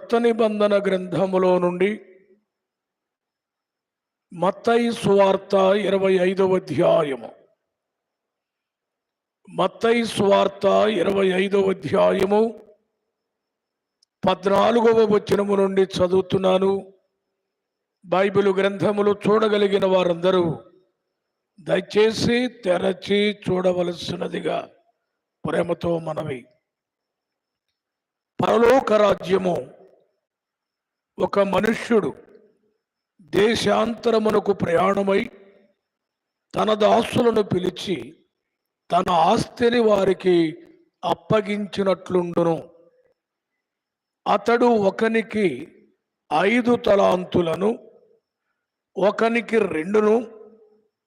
క్రొత్త నిబంధన గ్రంథములో నుండి మత్తయి సువార్త 25వ అధ్యాయము. మత్తయి సువార్త 25వ అధ్యాయము 14వ వచనము నుండి చదువుతున్నాను. బైబిల్ గ్రంథములు చూడగలిగిన వారందరూ దయచేసి తెరచి చూడవలసినదిగా ప్రేమతో మనవి. పరలోక రాజ్యము ఒక మనుష్యుడు దేశాంతరమునకు ప్రయాణమై తన దాసులను పిలిచి తన ఆస్తిని వారికి అప్పగించినట్లుండును. అతడు ఒకనికి 5 తలాంతులను, ఒకనికి 2,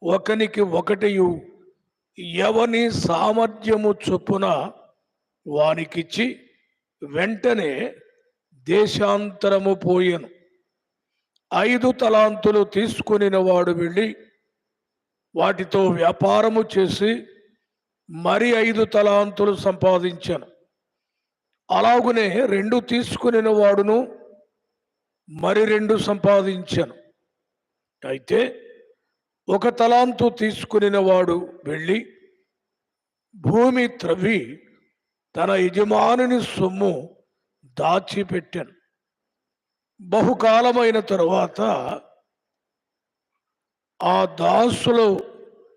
ఒకనికి 1 ఎవని సామర్థ్యము చొప్పున వానికిచ్చి వెంటనే దేశాంతరము పోయెను. 5 తలాంతులు తీసుకుని వాడు వెళ్ళి వాటితో వ్యాపారము చేసి మరి 5 తలాంతులు సంపాదించాను. అలాగునే 2 తీసుకుని వాడును మరి 2 సంపాదించాను. అయితే 1 తలాంతు తీసుకుని వాడు వెళ్ళి భూమి త్రవ్వి తన యజమానుని సొమ్ము దాచిపెట్టాను. బహుకాలమైన తరువాత ఆ దాసుల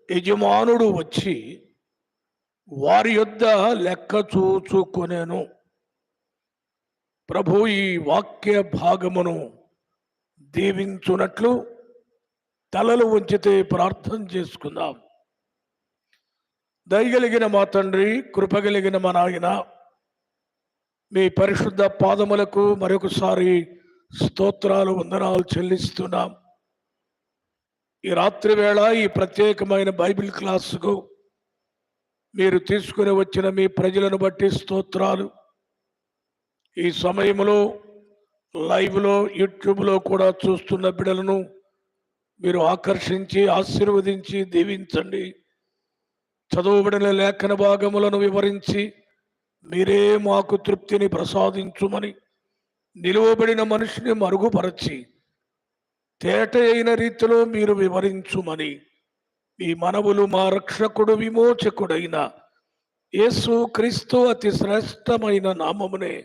యజమానుడు వచ్చి వారి యొద్ద లెక్క చూచుకొనెను. ప్రభు ఈ వాక్య భాగమును దీవించునట్లు తలలు వంచితే ప్రార్థన చేసుకుందాం. దయగలిగిన మా తండ్రి, కృపగలిగిన మా నాయన, మీ పరిశుద్ధ పాదములకు మరొకసారి స్తోత్రాలు, వందనాలు చెల్లిస్తున్నాం. ఈ రాత్రి వేళ ఈ ప్రత్యేకమైన బైబిల్ క్లాసుకు మీరు తీసుకుని వచ్చిన మీ ప్రజలను బట్టి స్తోత్రాలు. ఈ సమయంలో లైవ్లో యూట్యూబ్లో కూడా చూస్తున్న బిడ్డలను మీరు ఆకర్షించి ఆశీర్వదించి దీవించండి. చదువుబడిన లేఖన భాగములను వివరించి మీరే మాకు తృప్తిని ప్రసాదించుమని, నిలువబడిన మనిషిని మరుగుపరచి తేట అయిన రీతిలో మీరు వివరించుమని ఈ మనవులు మా రక్షకుడు విమోచకుడైన యేసు క్రీస్తు అతి శ్రేష్టమైన నామమునే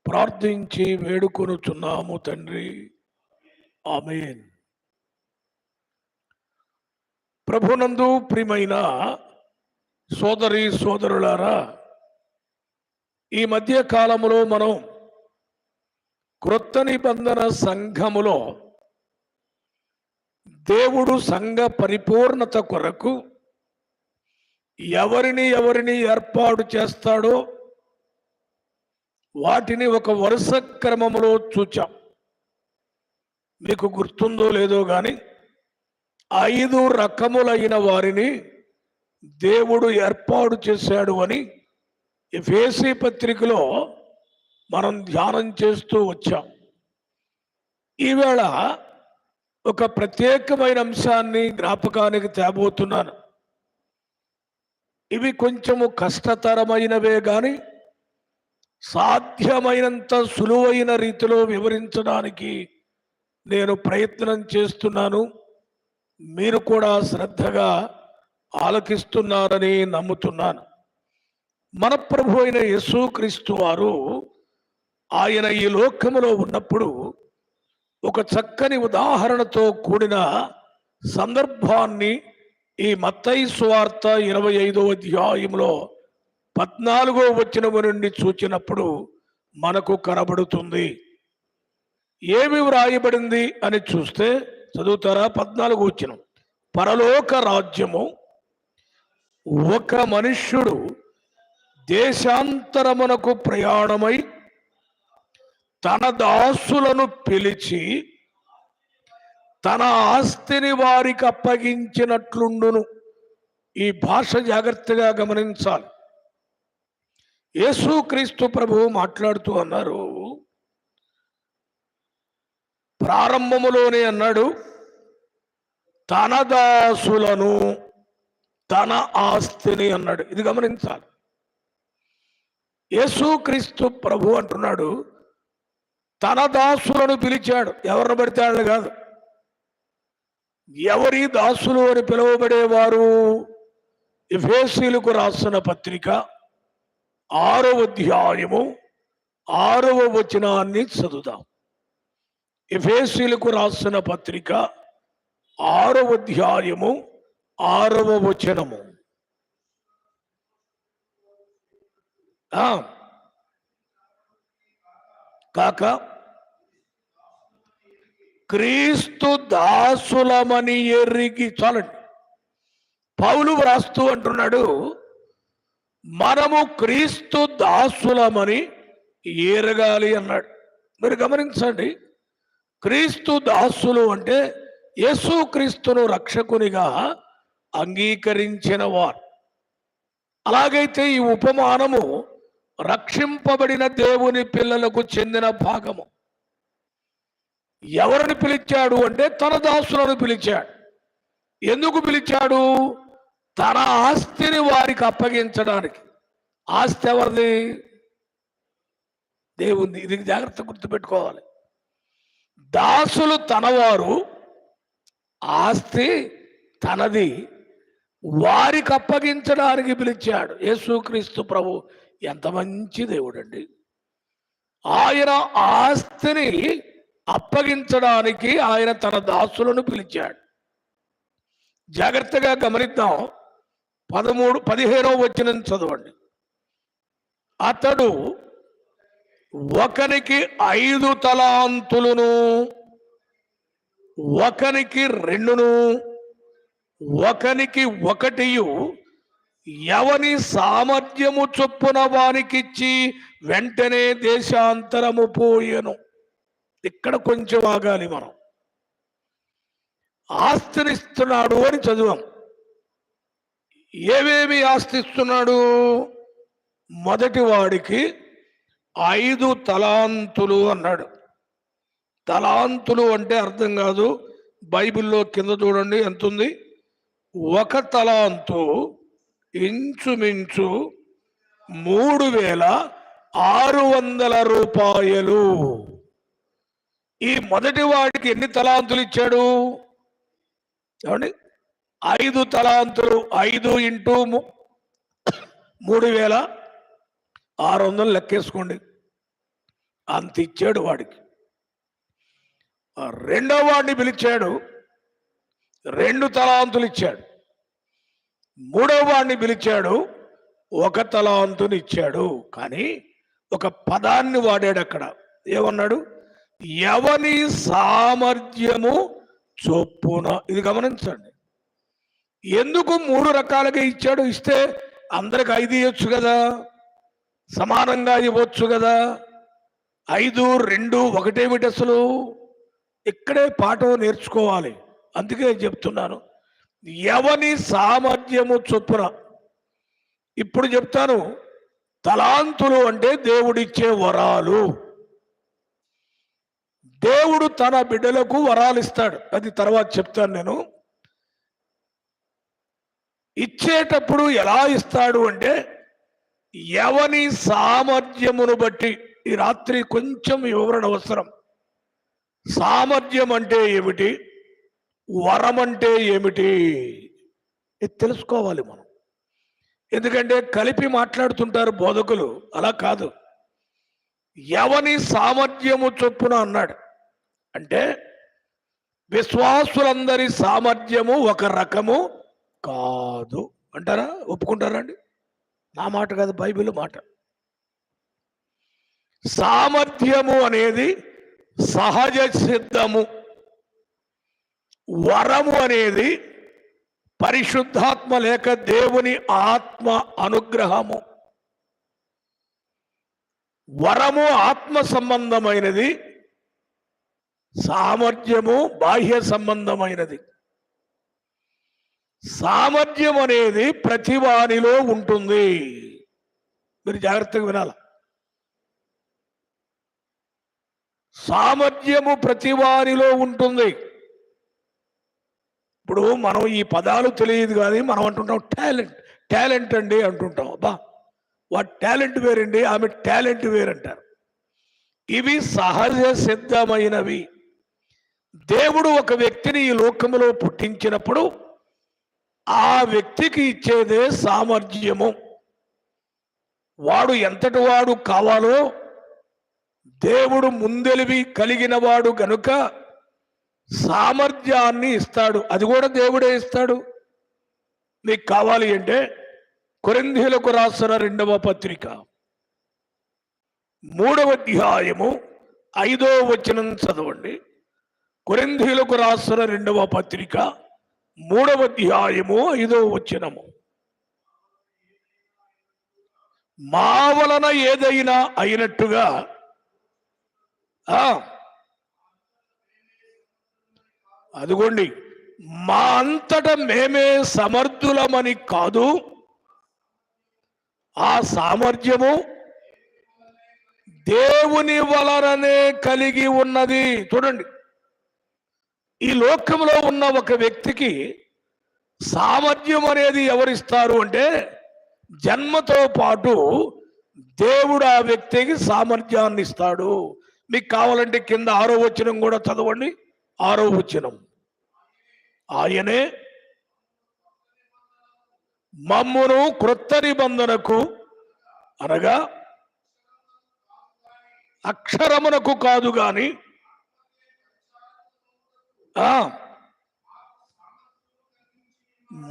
ప్రార్థించి వేడుకొనుచున్నాము తండ్రి, ఆమేన్. ప్రభునందు ప్రియమైన సోదరి సోదరులారా, ఈ మధ్య కాలములో మనం క్రొత్త నిబంధన సంఘములో దేవుడు సంఘ పరిపూర్ణత కొరకు ఎవరిని ఏర్పాటు చేస్తాడో వాటిని ఒక వరుస క్రమములో చూచాం. మీకు గుర్తుందో లేదో కానీ 5 రకములైన వారిని దేవుడు ఏర్పాటు చేశాడు అని ఎఫెసీ పత్రికలో మనం ధ్యానం చేస్తూ వచ్చాం. ఈవేళ ఒక ప్రత్యేకమైన అంశాన్ని జ్ఞాపకానికి తేబోతున్నాను. ఇవి కొంచెము కష్టతరమైనవే కానీ సాధ్యమైనంత సులువైన రీతిలో వివరించడానికి నేను ప్రయత్నం చేస్తున్నాను. మీరు కూడా శ్రద్ధగా ఆలకిస్తున్నారని నమ్ముతున్నాను. మన ప్రభు అయిన యేసుక్రీస్తు వారు ఆయన ఈ లోకములో ఉన్నప్పుడు ఒక చక్కని ఉదాహరణతో కూడిన సందర్భాన్ని ఈ మత్తయి సువార్త 25వ అధ్యాయంలో 14వ వచనము నుండి చూచినప్పుడు మనకు కనబడుతుంది. ఏమి వ్రాయబడింది అని చూస్తే చదువుతారా? 14వ వచనం. పరలోక రాజ్యము ఒక మనుష్యుడు దేశాంతరమునకు ప్రయాణమై తన దాసులను పిలిచి తన ఆస్తిని వారికి అప్పగించినట్లుండును. ఈ భాష జాగ్రత్తగా గమనించాలి. యేసుక్రీస్తు ప్రభువు మాట్లాడుతూ అన్నారు, ప్రారంభములోనే అన్నాడు, తన దాసులను, తన ఆస్తిని అన్నాడు. ఇది గమనించాలి. యేసుక్రీస్తు ప్రభు అంటున్నాడు, తన దాసులను పిలిచాడు. ఎవరిని పడితే వాళ్ళు కాదు. ఎవరి దాసులు అని పిలువబడేవారు? ఎఫెసీయులకు రాసిన పత్రిక 6వ అధ్యాయము 6వ వచనాన్ని చదువుదాం. ఎఫెసీయులకు రాసిన పత్రిక 6వ అధ్యాయము 6వ వచనము. కాక క్రీస్తు దాసులమని ఎరిగి. చాలండి. పౌలు వ్రాస్తూ అంటున్నాడు, మనము క్రీస్తు దాసులమని ఎరగాలి అన్నాడు. మీరు గమనించండి, క్రీస్తు దాసులు అంటే యేసు క్రీస్తును రక్షకునిగా అంగీకరించిన వారు. అలాగైతే ఈ ఉపమానము రక్షింపబడిన దేవుని పిల్లలకు చెందిన భాగము. ఎవరిని పిలిచాడు అంటే తన దాసులను పిలిచాడు. ఎందుకు పిలిచాడు? తన ఆస్తిని వారికి అప్పగించడానికి. ఆస్తి ఎవరిది? దేవుంది. ఇది జాగ్రత్త గుర్తుపెట్టుకోవాలి. దాసులు తనవారు, ఆస్తి తనది. వారికి అప్పగించడానికి పిలిచాడు. యేసుక్రీస్తు ప్రభు ఎంత మంచి దేవుడండి. ఆయన ఆస్తిని అప్పగించడానికి ఆయన తన దాసులను పిలిచాడు. జాగ్రత్తగా గమనిద్దాం. 15వ వచనం చదవండి. అతడు ఒకనికి 5 తలాంతులను, ఒకనికి 2, ఒకనికి 1 ఎవని సామర్థ్యము చొప్పున వానికిచ్చి వెంటనే దేశాంతరము పోయెను. ఇక్కడ కొంచెం ఆగాలి. మనం ఆస్తినిస్తున్నాడు అని చదివాం. ఏవేమి ఆస్తిస్తున్నాడు? మొదటి వాడికి 5 తలాంతులు అన్నాడు. తలాంతులు అంటే అర్థం కాదు. బైబిల్లో కింద చూడండి ఎంత ఉంది. 1 తలాంతు ఇంచుమించు 3600 రూపాయలు. ఈ మొదటి వాడికి ఎన్ని తలాంతులు ఇచ్చాడు? ఏమండి? 5 తలాంతులు. 5 ఇంటూ 3600 లెక్కేసుకోండి. అంత ఇచ్చాడు వాడికి. రెండవ వాడిని పిలిచాడు, 2 తలాంతులు ఇచ్చాడు. మూడవ వాడిని పిలిచాడు, 1 తలాంతుని ఇచ్చాడు. కానీ ఒక పదాన్ని వాడాడు అక్కడ. ఏమన్నాడు? ఎవని సామర్థ్యము చొప్పున. ఇది గమనించండి. ఎందుకు 3 రకాలుగా ఇచ్చాడు? ఇస్తే అందరికి 5 ఇవ్వచ్చు కదా, సమానంగా ఇవ్వచ్చు కదా. 5, 2, 1 ఏమిటి అసలు? ఇక్కడే పాఠం నేర్చుకోవాలి. అందుకే చెప్తున్నాను, ఎవని సామర్థ్యము చొప్పున. ఇప్పుడు చెప్తాను. తలాంతులు అంటే దేవుడిచ్చే వరాలు. దేవుడు తన బిడ్డలకు వరాలు ఇస్తాడు. అది తర్వాత చెప్తాను నేను. ఇచ్చేటప్పుడు ఎలా ఇస్తాడు అంటే ఎవని సామర్థ్యమును బట్టి. ఈ రాత్రి కొంచెం వివరణ అవసరం. సామర్థ్యం అంటే ఏమిటి, వరం అంటే ఏమిటి, ఇది తెలుసుకోవాలి మనం. ఎందుకంటే కలిపి మాట్లాడుతుంటారు బోధకులు. అలా కాదు. ఎవని సామర్థ్యము చొప్పున అన్నాడు అంటే విశ్వాసులందరి సామర్థ్యము ఒక రకము కాదు అంటారా? ఒప్పుకుంటారండి? నా మాట కాదు, బైబిల్ మాట. సామర్థ్యము అనేది సహజ సిద్ధము, వరము అనేది పరిశుద్ధాత్మ లేక దేవుని ఆత్మ అనుగ్రహము. వరము ఆత్మ సంబంధమైనది, సామర్థ్యము బాహ్య సంబంధమైనది. సామర్థ్యం అనేది ప్రతి వానిలో ఉంటుంది. మీరు జాగ్రత్తగా వినాలి. సామర్థ్యము ప్రతి వారిలో ఉంటుంది. ఇప్పుడు మనం ఈ పదాలు తెలియదు కానీ మనం అంటుంటాం టాలెంట్. టాలెంట్ అండి అంటుంటాం. అబ్బా, వాటి టాలెంట్ వేరండి, ఆమె టాలెంట్ వేరంటారు. ఇవి సహజ సిద్ధమైనవి. దేవుడు ఒక వ్యక్తిని ఈ లోకములో పుట్టించినప్పుడు ఆ వ్యక్తికి ఇచ్చేదే సామర్థ్యము. వాడు ఎంతటి వాడు కావాలో దేవుడు ముందెలివి కలిగిన వాడు గనుక సామర్థ్యాన్ని ఇస్తాడు. అది కూడా దేవుడే ఇస్తాడు. నీకు కావాలి అంటే కొరింథీయులకు రాసిన 2వ పత్రిక 3వ అధ్యాయము 5వ వచనం చదవండి. కొరింథీయులకు రాసిన 2వ పత్రిక 3వ అధ్యాయము 5వ వచనము. మా వలన ఏదైనా అయినట్టుగా అదిగోండి, మా అంతట మేమే సమర్థులమని కాదు, ఆ సామర్థ్యము దేవుని వలననే కలిగి ఉన్నది. చూడండి, ఈ లోకంలో ఉన్న ఒక వ్యక్తికి సామర్థ్యం అనేది ఎవరిస్తారు అంటే జన్మతో పాటు దేవుడు ఆ వ్యక్తికి సామర్థ్యాన్ని ఇస్తాడు. మీకు కావాలంటే కింద 6వ వచనం కూడా చదవండి. 6వ వచనం, ఆయనే మమ్మును క్రొత్త నిబంధనకు అనగా అక్షరమునకు కాదు గాని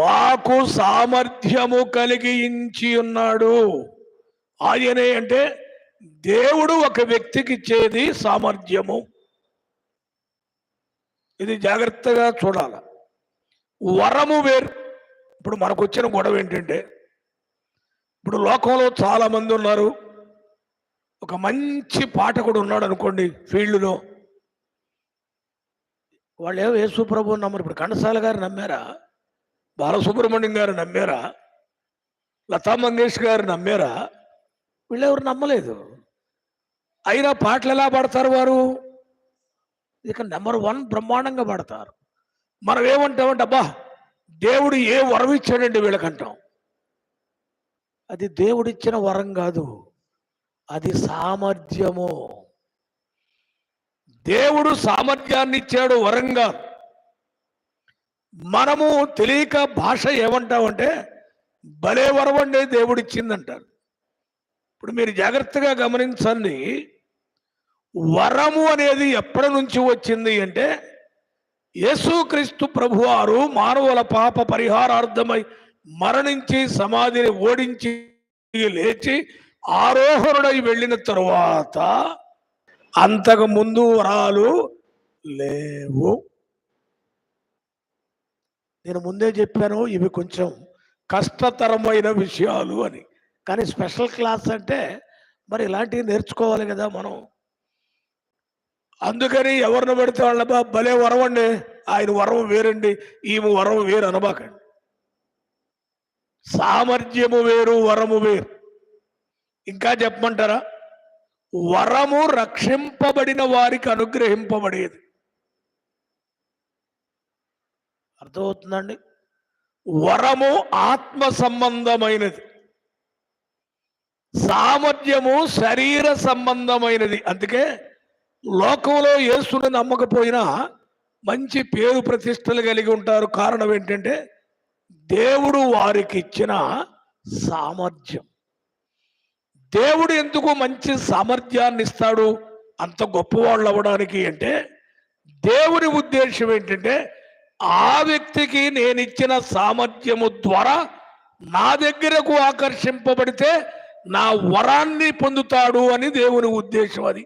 మాకు సామర్థ్యము కలిగించి ఉన్నాడు. ఆయనే అంటే దేవుడు ఒక వ్యక్తికి ఇచ్చేది సామర్థ్యము. ఇది జాగ్రత్తగా చూడాల. వరము వేరు. ఇప్పుడు మనకు వచ్చిన గొడవ ఏంటంటే, ఇప్పుడు లోకంలో చాలా మంది ఉన్నారు. ఒక మంచి పాఠకుడు ఉన్నాడు అనుకోండి ఫీల్డ్లో, వాళ్ళు ఏమో యేసు ప్రభువుని నమ్మరు. ఇప్పుడు ఘంటసాల గారు నమ్మారా? బాలసుబ్రహ్మణ్యం గారు నమ్మారా? లతా మంగేష్ గారు నమ్మారా? వీళ్ళెవరు నమ్మలేదు. అయినా పాటలు ఎలా పాడతారు వారు? ఇక నెంబర్ 1 బ్రహ్మాండంగా పాడతారు. మనం ఏమంటామంటే, అబ్బా దేవుడు ఏ వరం ఇచ్చాడండి వీళ్ళకంటాం. అది దేవుడిచ్చిన వరం కాదు, అది సామర్థ్యము. దేవుడు సామర్థ్యాన్ని ఇచ్చాడు, వరంగా. మనము తెలియక భాష ఏమంటామంటే భలే వరం అండి దేవుడు ఇచ్చిందంటారు. ఇప్పుడు మీరు జాగ్రత్తగా గమనించండి, వరము అనేది ఎప్పటి నుంచి వచ్చింది అంటే యేసుక్రీస్తు ప్రభువారు మానవుల పాప పరిహారార్థమై మరణించి సమాధిని ఓడించి లేచి ఆరోహణుడై వెళ్ళిన తరువాత అంతకు ముందు వరాలు లేవు. నేను ముందే చెప్పాను ఇవి కొంచెం కష్టతరమైన విషయాలు అని. కానీ స్పెషల్ క్లాస్ అంటే మరి ఇలాంటివి నేర్చుకోవాలి కదా మనం. అందుకని ఎవరిని పెడితే వాళ్ళ భలే వరం అండి, ఆయన వరం వేరండి, ఈమె వరం వేరు అనబాకండి. సామర్థ్యము వేరు, వరము వేరు. ఇంకా చెప్పమంటారా? వరము రక్షింపబడిన వారికి అనుగ్రహింపబడేది. అర్థమవుతుందండి? వరము ఆత్మ సంబంధమైనది, సామర్థ్యము శరీర సంబంధమైనది. అందుకే లోకంలో యేసుని నమ్మకపోయినా మంచి పేరు ప్రతిష్టలు కలిగి ఉంటారు. కారణం ఏంటంటే దేవుడు వారికి ఇచ్చిన సామర్థ్యం. దేవుడు ఎందుకు మంచి సామర్థ్యాన్ని ఇస్తాడు అంత గొప్పవాళ్ళు అవ్వడానికి అంటే, దేవుని ఉద్దేశం ఏంటంటే ఆ వ్యక్తికి నేను ఇచ్చిన సామర్థ్యము ద్వారా నా దగ్గరకు ఆకర్షింపబడితే నా వరాన్ని పొందుతాడు అని దేవుని ఉద్దేశం. అది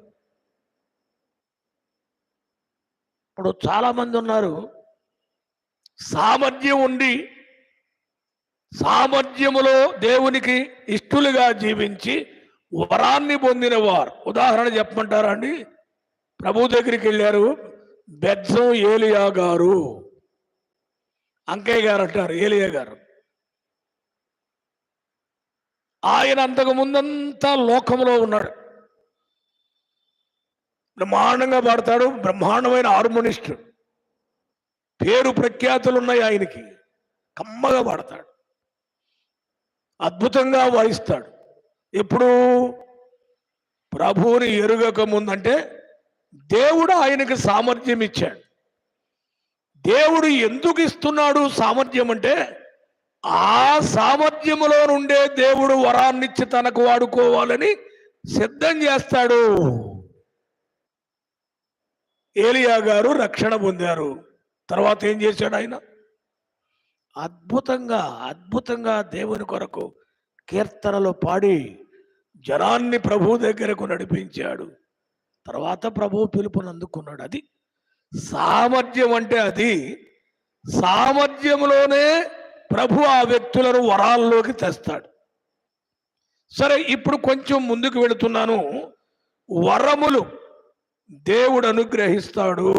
ఇప్పుడు చాలా మంది ఉన్నారు, సామర్థ్యం ఉండి సామర్థ్యములో దేవునికి ఇష్టలుగా జీవించి వరాన్ని పొందిన వారు. ఉదాహరణ చెప్పమంటారా అండి? ప్రభు దగ్గరికి వెళ్ళారు బెత్సం ఏలియా గారు, అంకయ్య గారు అంటారు, ఏలియా గారు. ఆయన అంతకు ముందంతా లోకంలో ఉన్నాడు, బ్రహ్మాండంగా పాడతాడు, బ్రహ్మాండమైన హార్మోనిస్ట్, పేరు ప్రఖ్యాతులు ఉన్నాయి ఆయనకి. కమ్మగా పాడతాడు, అద్భుతంగా వాయిస్తాడు. ఎప్పుడు ప్రభువుని ఎరుగక ముందంటే దేవుడు ఆయనకి సామర్థ్యం ఇచ్చాడు. దేవుడు ఎందుకు ఇస్తున్నాడు సామర్థ్యం అంటే, ఆ సామర్థ్యములో నుండే దేవుడు వరాన్నిచ్చి తనకు వాడుకోవాలని సిద్ధం చేస్తాడు. ఏలియా గారు రక్షణ పొందారు. తర్వాత ఏం చేశాడు ఆయన? అద్భుతంగా దేవుని కొరకు కీర్తనలు పాడి జనాన్ని ప్రభు దగ్గరకు నడిపించాడు. తర్వాత ప్రభు పిలుపుని అందుకున్నాడు. అది సామర్థ్యం అంటే. అది సామర్థ్యంలోనే ప్రభు ఆ వ్యక్తులను వరాల్లోకి తెస్తాడు. సరే, ఇప్పుడు కొంచెం ముందుకు వెళుతున్నాను. వరములు దేవుడు అనుగ్రహిస్తాడు.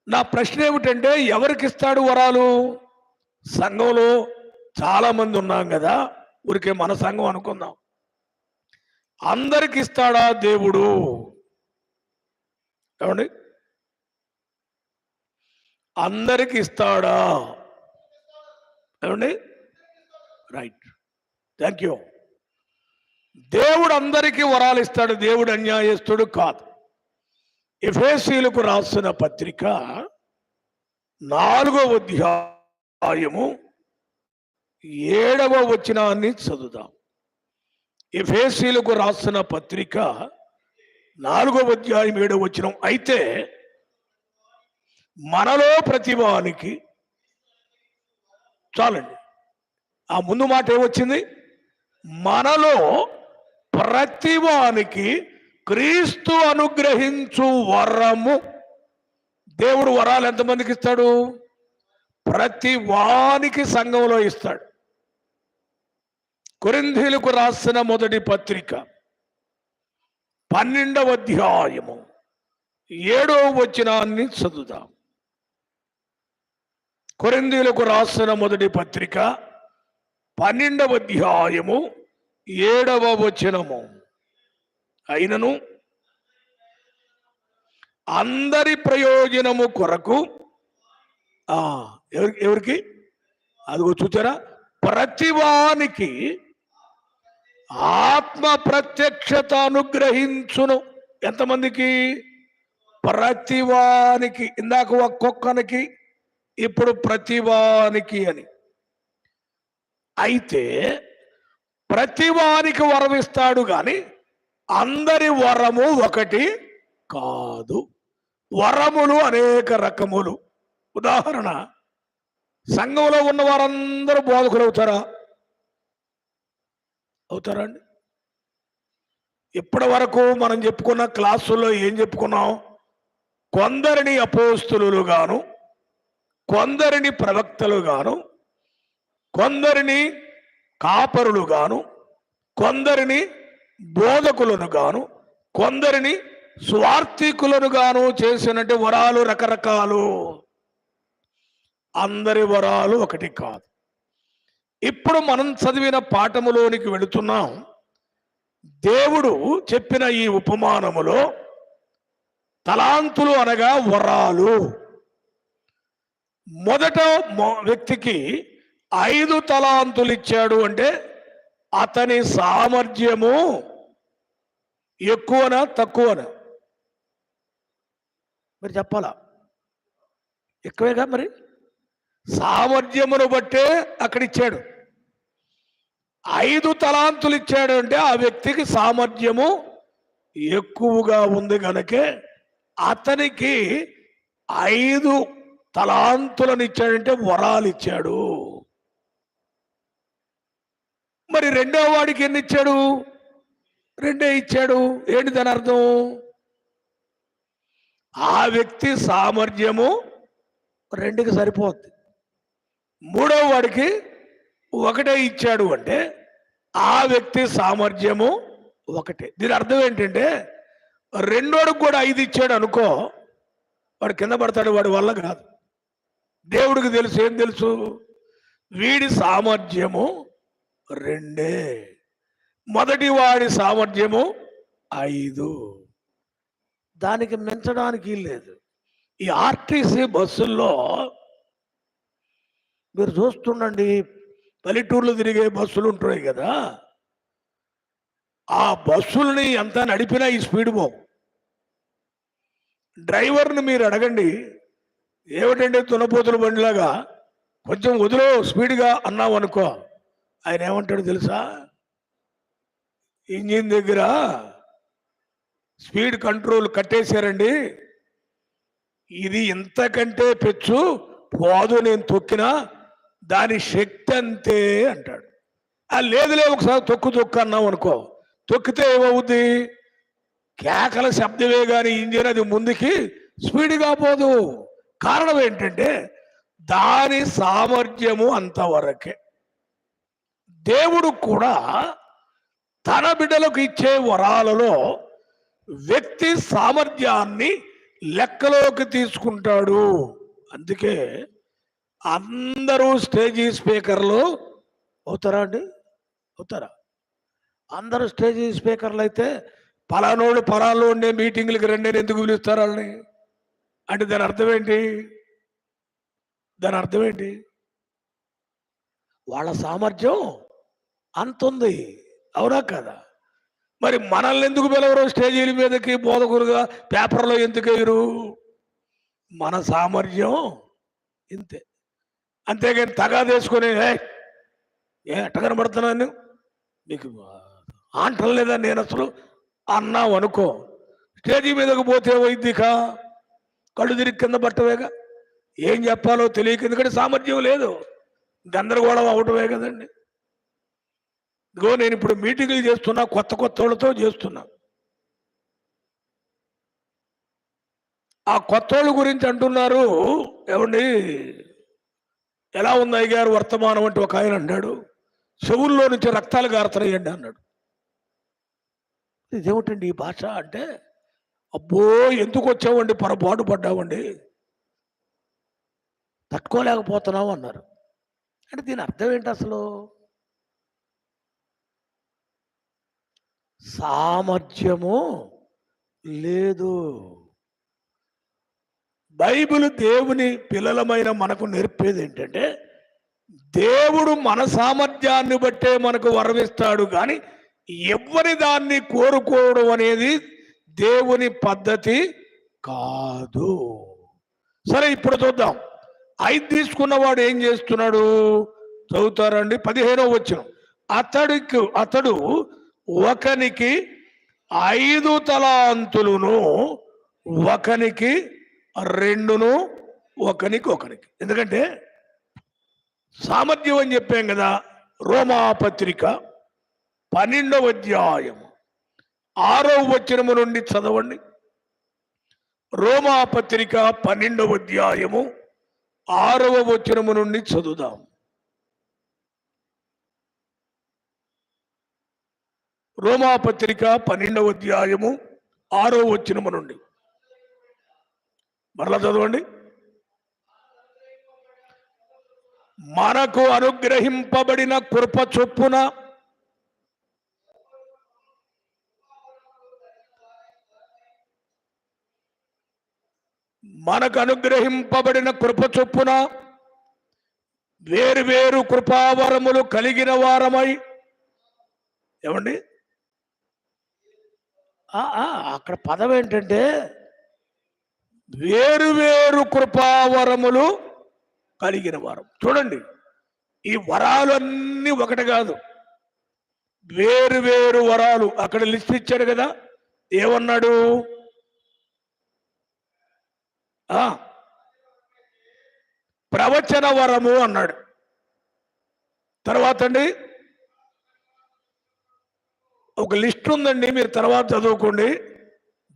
నా ప్రశ్న ఏమిటంటే, ఎవరికి ఇస్తాడు వరాలు? సంఘంలో చాలా మంది ఉన్నాం కదా, ఊరికే మన సంఘం అనుకుందాం. అందరికి ఇస్తాడా దేవుడు? ఏమండి, అందరికి ఇస్తాడా? ఏమండి, రైట్, థ్యాంక్ యూ. దేవుడు అందరికీ వరాలు ఇస్తాడు. దేవుడు అన్యాయస్తుడు కాదు. ఎఫెసీయులకు రాసిన పత్రిక 4వ అధ్యాయము 7వ వచనాన్ని చదువుదాం. ఎఫెసీయులకు రాసిన పత్రిక 4వ అధ్యాయం 7వ వచనం. అయితే మనలో ప్రతివానికి, చాలండి, ఆ ముందు మాట ఏమొచ్చింది? మనలో ప్రతివానికి క్రీస్తు అనుగ్రహించు వరము. దేవుడు వరాలు ఎంతమందికి ఇస్తాడు? ప్రతి వానికి సంఘంలో ఇస్తాడు. కొరింథీయులకు రాసిన మొదటి పత్రిక 12వ అధ్యాయము 7వ వచనాన్ని చదువుదాం. కొరింథీయులకు రాసిన మొదటి పత్రిక 12వ అధ్యాయము 7వ వచనము. అయినను అందరి ప్రయోజనము కొరకు, ఎవరికి? అదిగో చూచారా, ప్రతివానికి ఆత్మ ప్రత్యక్షత అనుగ్రహించును. ఎంతమందికి? ప్రతివానికి. ఇందాక ఒక్కొక్కనికి, ఇప్పుడు ప్రతివానికి అని. అయితే ప్రతివానికి వరం ఇస్తాడు, కానీ అందరి వరము ఒకటి కాదు. వరములు అనేక రకములు. ఉదాహరణ, సంఘంలో ఉన్న వారందరూ బోధకులు అవుతారా? అవుతారా అండి? ఇప్పటి వరకు మనం చెప్పుకున్న క్లాసుల్లో ఏం చెప్పుకున్నాం? కొందరిని అపోస్తులు గాను, కొందరిని ప్రవక్తలు గాను, కొందరిని కాపరులు గాను, కొందరిని బోధకులను గాను, కొందరిని స్వార్థికులను గాను చేసినట్టు వరాలు రకరకాలు. అందరి వరాలు ఒకటి కాదు. ఇప్పుడు మనం చదివిన పాఠములోనికి వెళుతున్నాం. దేవుడు చెప్పిన ఈ ఉపమానములో తలాంతులు అనగా వరాలు. మొదట వ్యక్తికి 5 తలాంతులు ఇచ్చాడు అంటే అతని సామర్థ్యము ఎక్కువనా తక్కువనా? మీరు చెప్పాలా? ఎక్కువేగా. మరి సామర్థ్యమును బట్టే అక్కడ ఇచ్చాడు. 5 తలాంతులు ఇచ్చాడు అంటే ఆ వ్యక్తికి సామర్థ్యము ఎక్కువగా ఉంది కనుకే అతనికి 5 తలాంతులను ఇచ్చాడంటే వరాలు ఇచ్చాడు. మరి రెండో వాడికి ఎన్ని ఇచ్చాడు? 2 ఇచ్చాడు. ఏంటి దాని అర్థం? ఆ వ్యక్తి సామర్థ్యము 2కి సరిపోద్ది. మూడో వాడికి 1 ఇచ్చాడు అంటే ఆ వ్యక్తి సామర్థ్యము 1. దీని అర్థం ఏంటంటే, రెండోడికి కూడా 5 ఇచ్చాడు అనుకో, వాడు కింద పడతాడు. వాడి వల్ల కాదు. దేవుడికి తెలుసు. ఏం తెలుసు? వీడి సామర్థ్యము 2, మొదటి వాడి సామర్థ్యము 5. దానికి మించడానికి లేదు. ఈ ఆర్టీసీ బస్సుల్లో మీరు చూస్తుండండి, పల్లెటూర్లు తిరిగే బస్సులు ఉంటున్నాయి కదా, ఆ బస్సుల్ని ఎంత నడిపినా ఈ స్పీడ్ పోవు. డ్రైవర్ని మీరు అడగండి, ఏమిటంటే తునపోతుల బండిలాగా కొంచెం వదిలో స్పీడ్గా అన్నావు అనుకో, ఆయన ఏమంటాడు తెలుసా? ఇంజిన్ దగ్గర స్పీడ్ కంట్రోల్ కట్టేశారండి, ఇది ఇంతకంటే పెచ్చు పోదు, నేను తొక్కినా దాని శక్తి అంతే అంటాడు. లేదులే ఒకసారి తొక్కు అన్నావు అనుకో, తొక్కితే ఏమవుద్ది? కేకల శబ్దమే కానీ ఇంజిన్ అది ముందుకి స్పీడ్గా పోదు. కారణం ఏంటంటే దాని సామర్థ్యము అంతవరకే. దేవుడు కూడా తన బిడ్డలకు ఇచ్చే వరాలలో వ్యక్తి సామర్థ్యాన్ని లెక్కలోకి తీసుకుంటాడు. అందుకే అందరూ స్టేజీ స్పీకర్లు అవుతారా అండి? అవుతారా? అందరూ స్టేజీ స్పీకర్లు అయితే పలానోళ్ళు పలాలో ఉండే మీటింగ్లకి రండి ఎందుకు పిలుస్తారు వాళ్ళని అంటే దాని అర్థం ఏంటి? వాళ్ళ సామర్థ్యం అంతుంది, అవునా కదా? మరి మనల్ని ఎందుకు పిలవరు స్టేజీల మీదకి బోధకులుగా, పేపర్లో ఎందుకు వేయరు? మన సామర్థ్యం ఇంతే. అంతేగాని తగాదేసుకొని ఎట్ట కనబడుతున్నాను నీకు ఆంటం లేదా నేను అసలు అన్నావు అనుకో, స్టేజీ మీదకు పోతే వైద్యక కళ్ళు తిరిగి కింద పట్టవేగా, ఏం చెప్పాలో తెలియక, ఎందుకంటే సామర్థ్యం లేదు, గందరగోళం అవటమే కదండి. ఇదిగో నేను ఇప్పుడు మీటింగులు చేస్తున్నా, కొత్త వాళ్ళతో చేస్తున్నా. ఆ కొత్త వాళ్ళ గురించి అంటున్నారు, ఏమండి ఎలా ఉంది అయ్యగారు వర్తమానం అంటే ఒక ఆయన అన్నాడు, చెవుల్లో నుంచి రక్తాలు గారుతున్నాయండి అన్నాడు. ఇదేమిటండి ఈ భాష అంటే, అబ్బో ఎందుకు వచ్చావండి, పొరపాటు పడ్డావండి, తట్టుకోలేకపోతున్నావు అన్నారు. అంటే దీని అర్థం ఏంటి అసలు? సామర్థ్యము లేదు. బైబిల్ దేవుని పిల్లలమైన మనకు నేర్పేది ఏంటంటే, దేవుడు మన సామర్థ్యాన్ని బట్టే మనకు వరమిస్తాడు, కానీ ఎవరి దాన్ని కోరుకోవడం అనేది దేవుని పద్ధతి కాదు. సరే ఇప్పుడు చూద్దాం. 5 తీసుకున్నవాడు ఏం చేస్తున్నాడు చదువుతారండి. 15వ వచనం, అతడు ఒకనికి 5 తలాంతులను, ఒకనికి 2, ఒకనికి. ఎందుకంటే సామర్థ్యం అని చెప్పాం కదా. రోమాపత్రిక 12వ అధ్యాయము 6వ వచనము నుండి చదవండి. రోమాపత్రిక 12వ అధ్యాయము 6వ వచనము నుండి చదువుదాం. రోమాపత్రిక 12వ అధ్యాయము 6వ వచనము నుండి మరలా చదవండి. మనకు అనుగ్రహింపబడిన కృప చొప్పున వేరు కృపావరములు కలిగిన వారమై, ఏమండి అక్కడ పదం ఏంటంటే వేరు కృపావరములు కలిగిన వారం. చూడండి, ఈ వరాలన్నీ ఒకటి కాదు, వేరు వరాలు. అక్కడ లిస్ట్ ఇచ్చాడు కదా, ఏమన్నాడు? ప్రవచన వరము అన్నాడు. తర్వాత అండి ఒక లిస్ట్ ఉందండి, మీరు తర్వాత చదువుకోండి.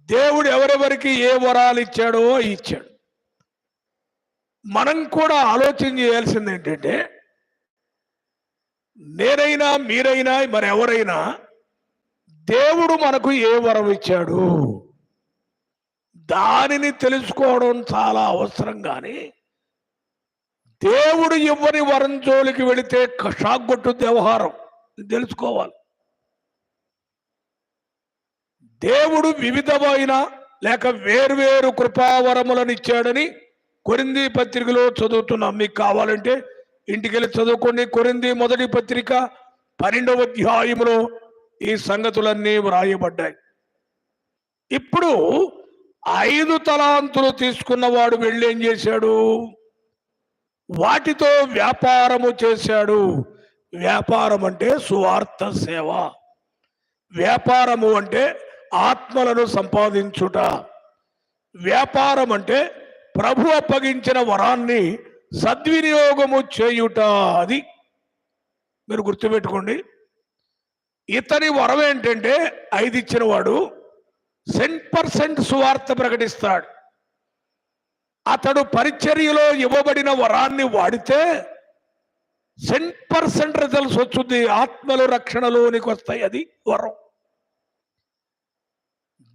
దేవుడు ఎవరెవరికి ఏ వరాలు ఇచ్చాడో ఇచ్చాడు. మనం కూడా ఆలోచన చేయాల్సింది ఏంటంటే, నేనైనా మీరైనా మరెవరైనా దేవుడు మనకు ఏ వరం ఇచ్చాడు దానిని తెలుసుకోవడం చాలా అవసరం. కానీ దేవుడు ఇవ్వని వరం జోలికి వెళితే షాగ్గొట్టు వ్యవహారం తెలుసుకోవాలి. దేవుడు వివిధమైన లేక వేర్వేరు కృపావరములను ఇచ్చాడని కొరింథీ పత్రికలో చదువుతున్నాం. మీకు కావాలంటే ఇంటికి వెళ్ళి చదువుకోండి. కొరింథీ మొదటి పత్రిక 12వ అధ్యాయంలో ఈ సంగతులన్నీ వ్రాయబడ్డాయి. ఇప్పుడు 5 తలాంతులు తీసుకున్నవాడు వెళ్ళి ఏం చేశాడు? వాటితో వ్యాపారము చేశాడు. వ్యాపారం అంటే సువార్త సేవ. వ్యాపారము అంటే ఆత్మలను సంపాదించుట. వ్యాపారం అంటే ప్రభు అప్పగించిన వరాన్ని సద్వినియోగము చేయుట. అది మీరు గుర్తుపెట్టుకోండి. ఇతని వరం ఏంటంటే 5 ఇచ్చిన వాడు 100% సువార్త ప్రకటిస్తాడు. అతడు పరిచర్యలో ఇవ్వబడిన వరాన్ని వాడితే 100% రిజల్ట్స్ వచ్చుద్ది. ఆత్మలు రక్షణలోనికి వస్తాయి. అది వరం.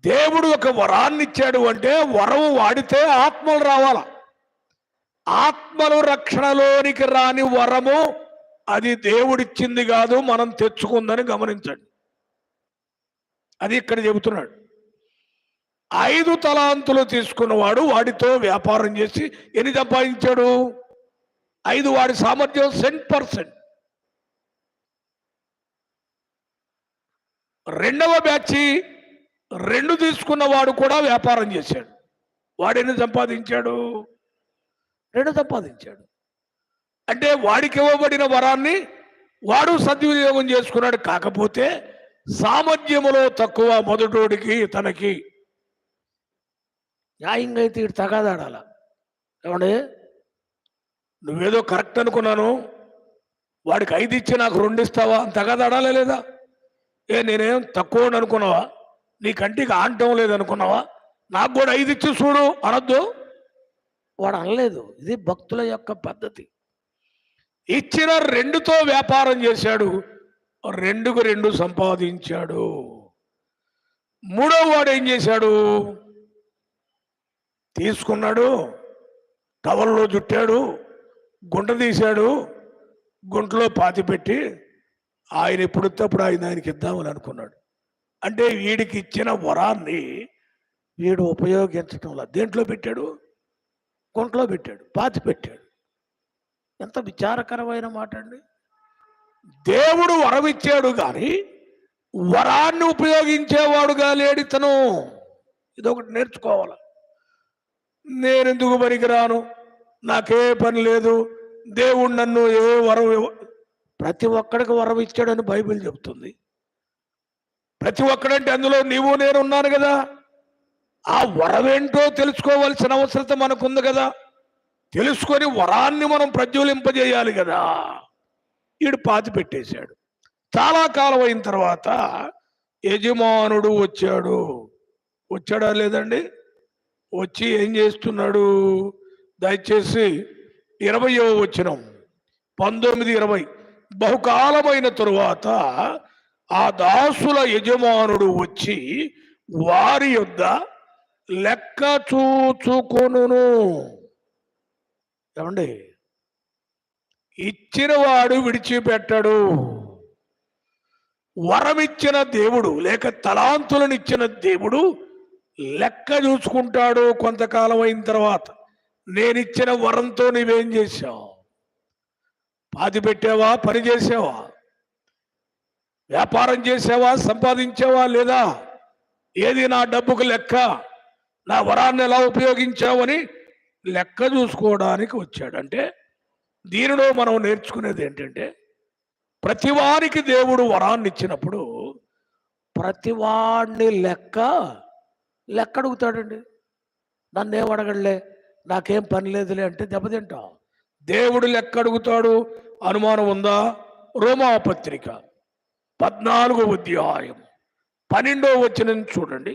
దేవుడు ఒక వరాన్ని ఇచ్చాడు అంటే వరం వాడితే ఆత్మలు రావాల. ఆత్మలు రక్షణలోనికి రాని వరము అది దేవుడిచ్చింది కాదు, మనం తెచ్చుకుందని గమనించండి. అది ఇక్కడ చెబుతున్నాడు. 5 తలాంతులు తీసుకున్నవాడు వాడితో వ్యాపారం చేసి ఎన్ని సంపాదించాడు? 5. వాడి సామర్థ్యం 100%. రెండవ బ్యాచ్ 2 తీసుకున్నవాడు కూడా వ్యాపారం చేశాడు. వాడు ఎన్ని సంపాదించాడు? 2 సంపాదించాడు. అంటే వాడికి ఇవ్వబడిన వరాన్ని వాడు సద్వినియోగం చేసుకున్నాడు. కాకపోతే సామర్థ్యములో తక్కువ మొదటోడికి తనకి. న్యాయంగా అయితే ఇటు తగాదాడాల. ఏమండి, నువ్వేదో కరెక్ట్ అనుకున్నాను, వాడికి 5 ఇచ్చి నాకు 2 ఇస్తావా అని తగాదాడాలే లేదా? నేనేం తక్కువ అనుకున్నావా? నీ కంటికి ఆంటం లేదనుకున్నావా? నాకు కూడా 5 ఇచ్చి చూడు అనొద్దు. వాడు అనలేదు. ఇది భక్తుల యొక్క పద్ధతి. ఇచ్చిన 2తో వ్యాపారం చేశాడు. 2కు 2 సంపాదించాడు. మూడో వాడు ఏం చేశాడు? తీసుకున్నాడు, టవల్లో చుట్టాడు, గుంట తీశాడు, గుంటలో పాతి పెట్టి ఆయన ఎప్పుడప్పుడు ఆయనకి ఇద్దామని అనుకున్నాడు. అంటే వీడికి ఇచ్చిన వరాన్ని వీడు ఉపయోగించటంలో దేంట్లో పెట్టాడు? గుంటలో పెట్టాడు, పాతి పెట్టాడు. ఎంత విచారకరమైన మాట అండి. దేవుడు వరం ఇచ్చాడు కానీ వరాన్ని ఉపయోగించేవాడుగా లేడితను. ఇదొకటి నేర్చుకోవాలి. నేనెందుకు పనికిరాను, నాకే పని లేదు, దేవుడు నన్ను ఏ వరం ప్రతి ఒక్కడికి వరం ఇచ్చాడని బైబిల్ చెబుతుంది. ప్రతి ఒక్కడంటే అందులో నీవు నేను ఉన్నాను కదా. ఆ వరం ఏంటో తెలుసుకోవాల్సిన అవసరత మనకుంది కదా. తెలుసుకొని వరాన్ని మనం ప్రజ్వలింపజేయాలి కదా. వీడు పాతి పెట్టేశాడు. చాలా కాలం అయిన తర్వాత యజమానుడు వచ్చాడా లేదండి? వచ్చి ఏం చేస్తున్నాడు? దయచేసి 20వ వచనం, 19:20. బహుకాలమైన తరువాత ఆ దాసుల యజమానుడు వచ్చి వారి యొద్ద లెక్క చూచుకొనును. ఏమండి, ఇచ్చిన వాడు విడిచిపెట్టడు. వరమిచ్చిన దేవుడు లేక తలాంతులను ఇచ్చిన దేవుడు లెక్క చూసుకుంటాడు. కొంతకాలం అయిన తర్వాత నేనిచ్చిన వరంతో నీవేం చేశావు? పాతి పెట్టావా? పని చేసావా? వ్యాపారం చేసావా? సంపాదించావా లేదా? ఏది నా డబ్బుకు లెక్క? నా వరాన్ని ఎలా ఉపయోగించావని లెక్క చూసుకోవడానికి వచ్చాడు. అంటే దీనిలో మనం నేర్చుకునేది ఏంటంటే, ప్రతివానికి దేవుడు వరాన్ని ఇచ్చినప్పుడు ప్రతివాడిని లెక్క అడుగుతాడండి. నన్నేం అడగడలే, నాకేం పని లేదులే అంటే దెబ్బతింటాం. దేవుడు లెక్క అడుగుతాడు. అనుమానం ఉందా? రోమాపత్రిక 14వ అధ్యాయం 12వ వచనం చూడండి.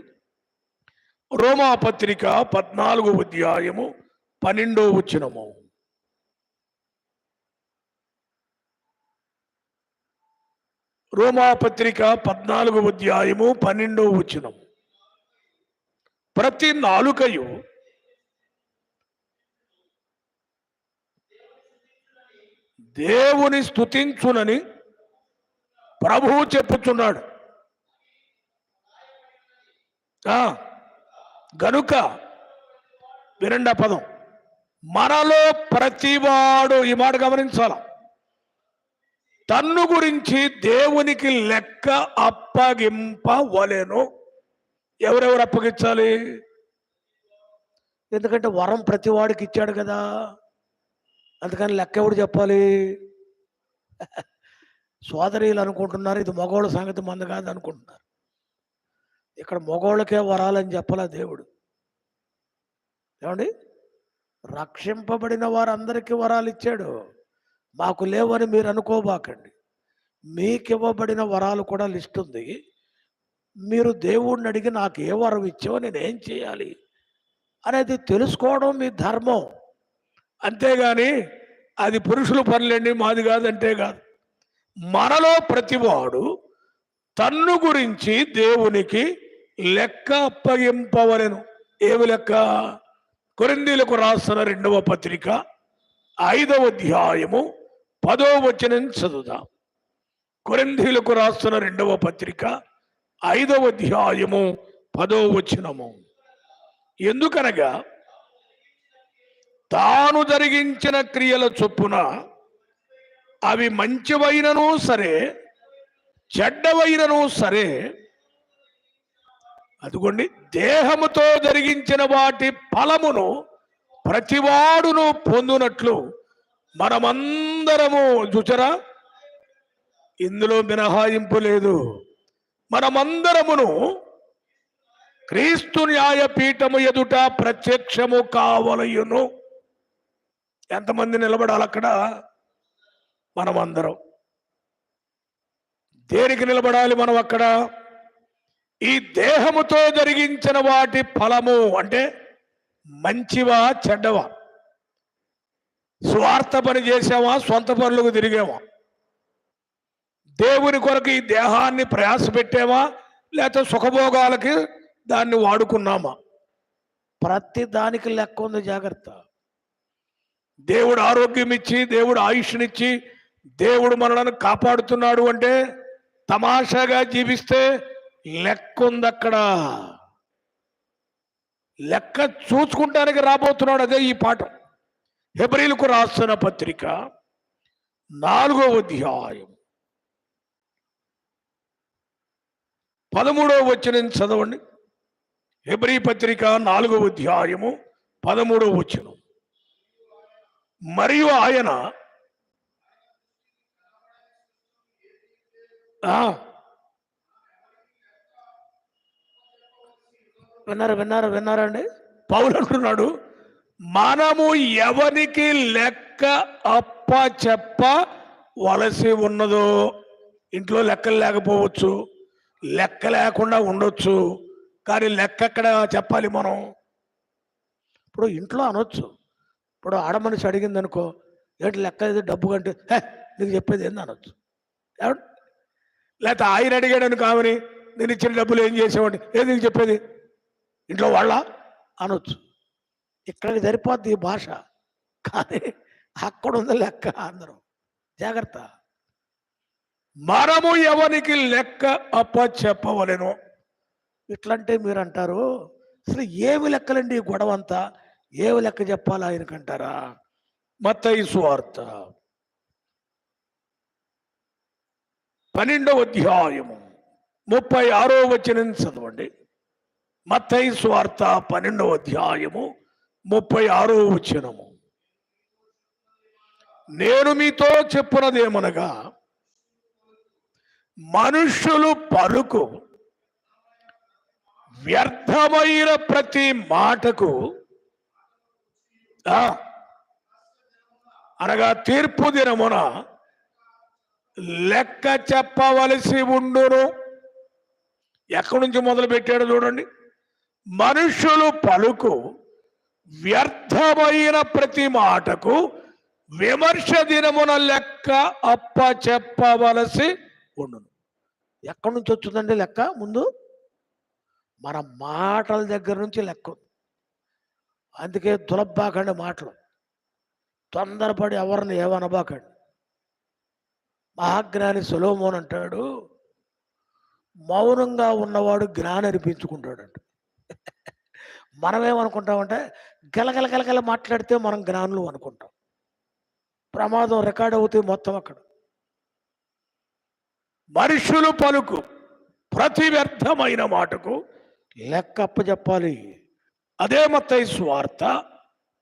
రోమాపత్రిక 14వ అధ్యాయము 12వ వచనము. రోమాపత్రిక 14వ అధ్యాయము 12వ వచనం. ప్రతి నాలుకయు దేవుని స్తుతించునని ప్రభువు చెప్పుచున్నాడు. గనుక వినండి ఆ పదం, మనలో ప్రతివాడు, ఈ మాట గమనించాల, తన్ను గురించి దేవునికి లెక్క అప్పగింపవలెను. ఎవరెవరు అప్పగించాలి? ఎందుకంటే వరం ప్రతి వాడికి ఇచ్చాడు కదా, అందుకని లెక్క ఎవడు చెప్పాలి? సోదరీలు అనుకుంటున్నారు ఇది మగవాళ్ళ సంగతి మంద కాదు అనుకుంటున్నారు. ఇక్కడ మగవాళ్ళకే వరాలని చెప్పాలా దేవుడు? ఏమండి, రక్షింపబడిన వారందరికీ వరాలు ఇచ్చాడు. మాకు లేవని మీరు అనుకోబాకండి. మీకు ఇవ్వబడిన వరాలు కూడా లిస్ట్ ఉంది. మీరు దేవుడిని అడిగి నాకు ఏ వరం ఇచ్చావో నేనేం చేయాలి అనేది తెలుసుకోవడం మీ ధర్మం. అంతేగాని అది పురుషుల పనులండి మాది కాదంటే కాదు. మనలో ప్రతివాడు తన్ను గురించి దేవునికి లెక్క అప్పగింపవలెను. ఏమి లెక్క? కొరింథీయులకు రాసిన 2వ పత్రిక 5వ అధ్యాయము 10వ వచనం చదువుదాం. కొరింథీయులకు రాసిన 2వ పత్రిక 5వ అధ్యాయము 10వ వచనము. ఎందుకనగా తాను జరిగించిన క్రియల చొప్పున అవి మంచివైనను సరే చెడ్డవైనను సరే, అదిగోండి, దేహముతో జరిగించిన వాటి ఫలమును ప్రతివాడును పొందునట్లు మనమందరము, చూచరా, ఇందులో మినహాయింపు లేదు, మనమందరమును క్రీస్తు న్యాయపీఠము ఎదుట ప్రత్యక్షము కావలయును. ఎంతమంది నిలబడాలి అక్కడ? మనమందరం. దేనికి నిలబడాలి మనం అక్కడ? ఈ దేహముతో జరిగించిన వాటి ఫలము అంటే మంచివా చెడ్డవా? స్వార్థ పని చేసామా, సొంత పనులకు తిరిగామా? దేవుని కొరకు ఈ దేహాన్ని ప్రయాస పెట్టామా, లేకపోతే సుఖభోగాలకి దాన్ని వాడుకున్నామా? ప్రతి దానికి లెక్క ఉంది, జాగ్రత్త. దేవుడు ఆరోగ్యం ఇచ్చి, దేవుడు ఆయుష్నిచ్చి, దేవుడు మనలను కాపాడుతున్నాడు అంటే తమాషాగా జీవిస్తే లెక్క ఉంది అక్కడ. లెక్క చూసుకుంటానికి రాబోతున్నాడు. అదే ఈ పాఠం. హెబ్రీయులకు రాసిన పత్రిక 4వ అధ్యాయం 13వ వచనం చదవండి. హెబ్రీ పత్రిక 4వ అధ్యాయము 13వ వచనం. మరియు ఆయన విన్నారండి? పౌలు అంటున్నాడు, మనము ఎవరికి లెక్క అప్ప చెప్పవలసి ఉన్నదో, ఇంట్లో లెక్కలు లేకపోవచ్చు, లెక్క లేకుండా ఉండొచ్చు, కానీ లెక్క ఎక్కడ చెప్పాలి మనం? ఇప్పుడు ఇంట్లో అనొచ్చు. ఇప్పుడు ఆడమనిషి అడిగింది అనుకో, ఏంటి లెక్క ఇది డబ్బు కంటే నీకు చెప్పేది ఏంది అనొచ్చు. లేకపోతే ఆయన అడిగాడని కావని నేను ఇచ్చిన డబ్బులు ఏం చేసేవాడి, ఏది నీకు చెప్పేది ఇంట్లో వాళ్ళ అనొచ్చు. ఇక్కడికి సరిపోద్ది ఈ భాష, కానీ అక్కడ ఉంది లెక్క. అందరం జాగ్రత్త. మనము ఎవరికి లెక్క అప్ప చెప్పవలెను. ఇట్లంటే మీరు అంటారు, అసలు ఏమి లెక్కలండి ఈ గొడవ అంతా? ఏమి లెక్క చెప్పాలి ఆయనకంటారా? మత్తయి సువార్త 12వ అధ్యాయము 36వ వచనం చదవండి. మత్తయి సువార్త 12వ అధ్యాయము 36వ వచనము. నేను మీతో చెప్పున్నదేమనగా, మనుష్యులు పలుకు వ్యర్థమైన ప్రతి మాటకు అనగా తీర్పు దినమున లెక్క చెప్పవలసి ఉండును. ఎక్కడి నుంచి మొదలు పెట్టాడు చూడండి. మనుష్యులు పలుకు వ్యర్థమైన ప్రతి మాటకు విమర్శ దినమున లెక్క అప్ప చెప్పవలసి ఉండును. ఎక్కడి నుంచి వచ్చిందండి లెక్క? ముందు మన మాటల దగ్గర నుంచి లెక్క. అందుకే దులబ్బాకండి మాటలు, తొందరపడి ఎవరిని ఏమనబాకండి. మహాజ్ఞాని సొలొమోను అంటాడు, మౌనంగా ఉన్నవాడు జ్ఞానం అనిపించుకుంటాడంట. మనమేమనుకుంటామంటే గలగల మాట్లాడితే మనం జ్ఞానులు అనుకుంటాం. ప్రమాదం రికార్డ్ అవుతాయి మొత్తం అక్కడ. మనుషులు పలుకు ప్రతి వ్యర్థమైన మాటకు లెక్క అప్పచెప్పాలి. అదే మత్తయి సువార్త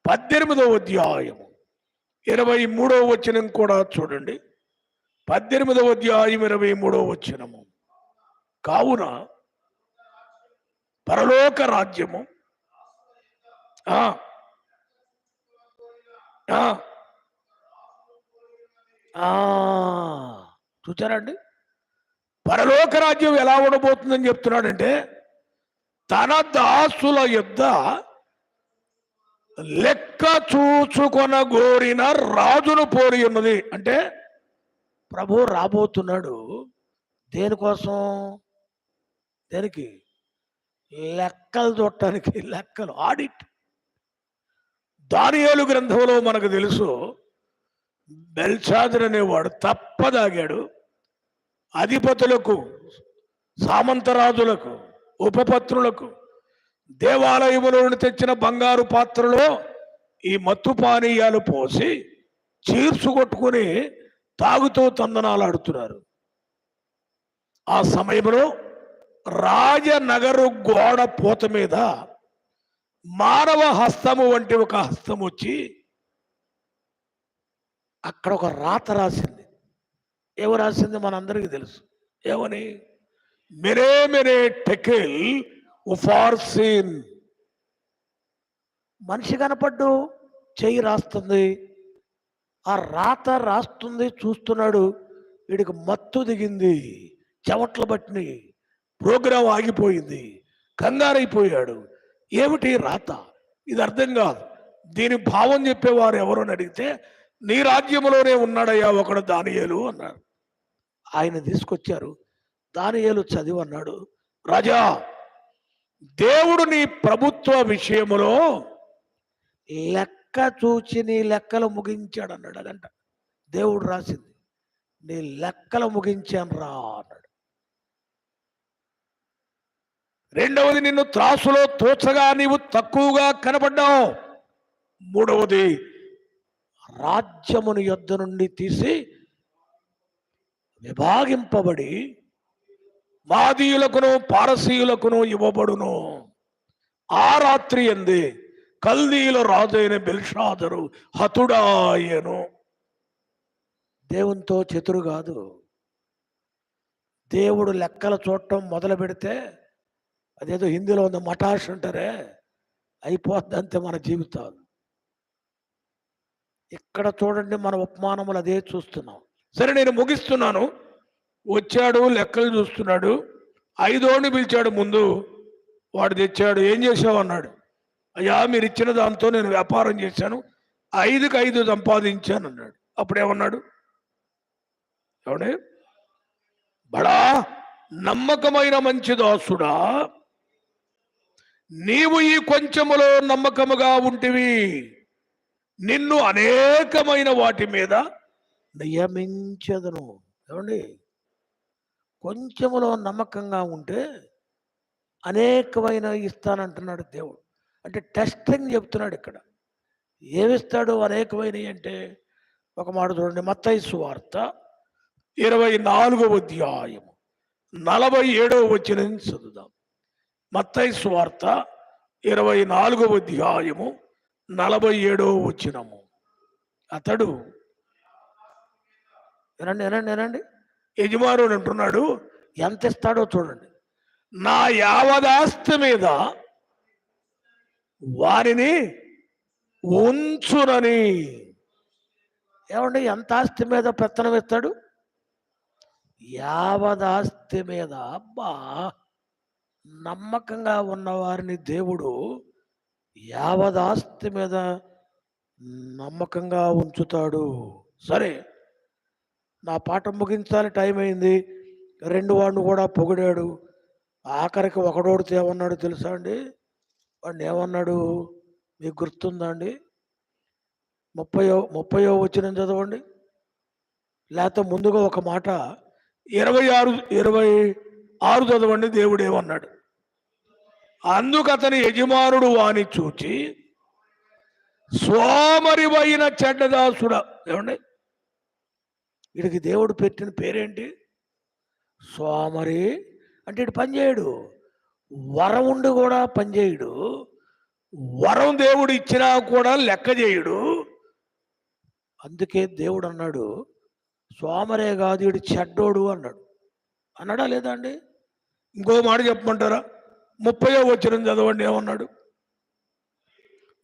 18వ అధ్యాయము 23వ వచనం కూడా చూడండి. 18వ అధ్యాయం 23వ వచనము. కావున పరలోక రాజ్యము చూచారండి. పరలోక రాజ్యం ఎలా ఉండబోతుందని చెప్తున్నాడంటే, తన దాసుల యొద్ద లెక్క చూచుకొన గోరిన రాజును పోలి ఉన్నది. అంటే ప్రభు రాబోతున్నాడు. దేనికోసం? దేనికి? లెక్కలు చూడటానికి. లెక్కలు, ఆడిట్. దానియేలు గ్రంథంలో మనకు తెలుసు, బెల్షాజర్ అనేవాడు తప్పదాగాడు. అధిపతులకు, సామంతరాజులకు, ఉపపత్రులకు దేవాలయములో తెచ్చిన బంగారు పాత్రలో ఈ మత్తు పానీయాలు పోసి చీర్చుకొట్టుకుని తాగుతూ తందనాలాడుతున్నారు. ఆ సమయంలో రాజనగరు గోడ పూత మీద మానవ హస్తము వంటి ఒక హస్తం వచ్చి అక్కడ ఒక రాత రాసింది. ఏమో రాసింది మనందరికీ తెలుసు. ఏమని? Mare Mare టెకెల్ Upharsin. మనిషి కనపడ్డు, చెయ్యి రాస్తుంది. ఆ రాత రాస్తుంది, చూస్తున్నాడు. వీడికి మత్తు దిగింది, చెమట్లు పట్టిని, ప్రోగ్రాం ఆగిపోయింది, కంగారైపోయాడు. ఏమిటి రాత? ఇది అర్థం కాదు. దీని భావం చెప్పేవారు ఎవరు అని అడిగితే, నీ రాజ్యంలోనే ఉన్నాడయ్యా ఒకడు దానియేలు అన్నారు. ఆయన తీసుకొచ్చారు. దానియేలు చదివి అన్నాడు, రాజా, దేవుడు నీ ప్రభుత్వ విషయములో లెక్క చూచి నీ లెక్కలు ముగించాడు అన్నాడు. అదంట దేవుడు రాసింది. నీ లెక్కలు ముగించాను రా అన్నాడు. రెండవది, నిన్ను త్రాసులో తోచగా నీవు తక్కువగా కనబడ్డావు. మూడవది, రాజ్యమును యొద్ద నుండి తీసి విభాగింపబడి మాదీయులకును పారసీయులకును ఇవ్వబడును. ఆ రాత్రి ఎందే కల్దీయుల రాజైన బెల్షాజరు హతుడాయను. దేవునితో చతురు కాదు. దేవుడు లెక్కలు చూడటం మొదలు పెడితే అదేదో హిందీలో ఉంది, మటాష్ అంటారే, అయిపోద్ది అంతే మన జీవితాలు. ఇక్కడ చూడండి, మన ఉపమానములు అదే చూస్తున్నాం. సరే, నేను ముగిస్తున్నాను. వచ్చాడు, లెక్కలు చూస్తున్నాడు. 5 పిలిచాడు. ముందు వాడు తెచ్చాడు. ఏం చేసావు అన్నాడు. అయ్యా, మీరు ఇచ్చిన దాంతో నేను వ్యాపారం చేశాను, 5కి 5 సంపాదించాను అన్నాడు. అప్పుడేమన్నాడు? ఎవడే? బడా నమ్మకమైన మంచి దాసుడా, నీవు ఈ కొంచెములో నమ్మకముగా ఉంటివి, నిన్ను అనేకమైన వాటి మీద నియమించదును. ఏమండి? కొంచెములో నమ్మకంగా ఉంటే అనేకమైన ఇస్తానంటున్నాడు దేవుడు. అంటే టెస్టింగ్ చెప్తున్నాడు ఇక్కడ. ఏమిస్తాడు అనేకమైనవి అంటే? ఒక మాట చూడండి, మత్తయి సువార్త 24వ అధ్యాయము 47వ వచనం చదువుదాం. మత్తయి సువార్త 24వ అధ్యాయము 47వ వచనము. అతడు, వినండి, యజమానుడు అంటున్నాడు, ఎంత ఇస్తాడో చూడండి. నా యావదాస్తి మీద వారిని ఉంచునని. ఏమండి? ఎంత ఆస్తి మీద పెత్తనం ఇస్తాడు? యావదాస్తి మీద. అబ్బా, నమ్మకంగా ఉన్నవారిని దేవుడు యావదాస్తి మీద నమ్మకంగా ఉంచుతాడు. సరే, నా పాఠం ముగించాలి, టైం అయింది. 2 వాడిని కూడా పొగిడాడు. ఆఖరికి ఒకడోడితో ఏమన్నాడు తెలుసా అండి? వాడిని ఏమన్నాడు మీకు గుర్తుందా అండి? 30వ వచనం చదవండి. లేకపోతే ముందుగా ఒక మాట 26 చదవండి. దేవుడు ఏమన్నాడు? అందుకు అతని యజమానుడు వాని చూచి, సోమరివైన చెడ్డదాసుడా. ఏమండి? వీడికి దేవుడు పెట్టిన పేరేంటి? సోమరి అంటే ఇటు పని చేయడు, వరం ఉండి కూడా పని చేయడు, వరం దేవుడు ఇచ్చినా కూడా లెక్క చేయడు. అందుకే దేవుడు అన్నాడు సోమరే కాదు ఇడు చెడ్డోడు అన్నాడు. అన్నాడా లేదా అండి? ఇంకో మాట చెప్పమంటారా? 30వ వచనం చదవండి, ఏమన్నాడు?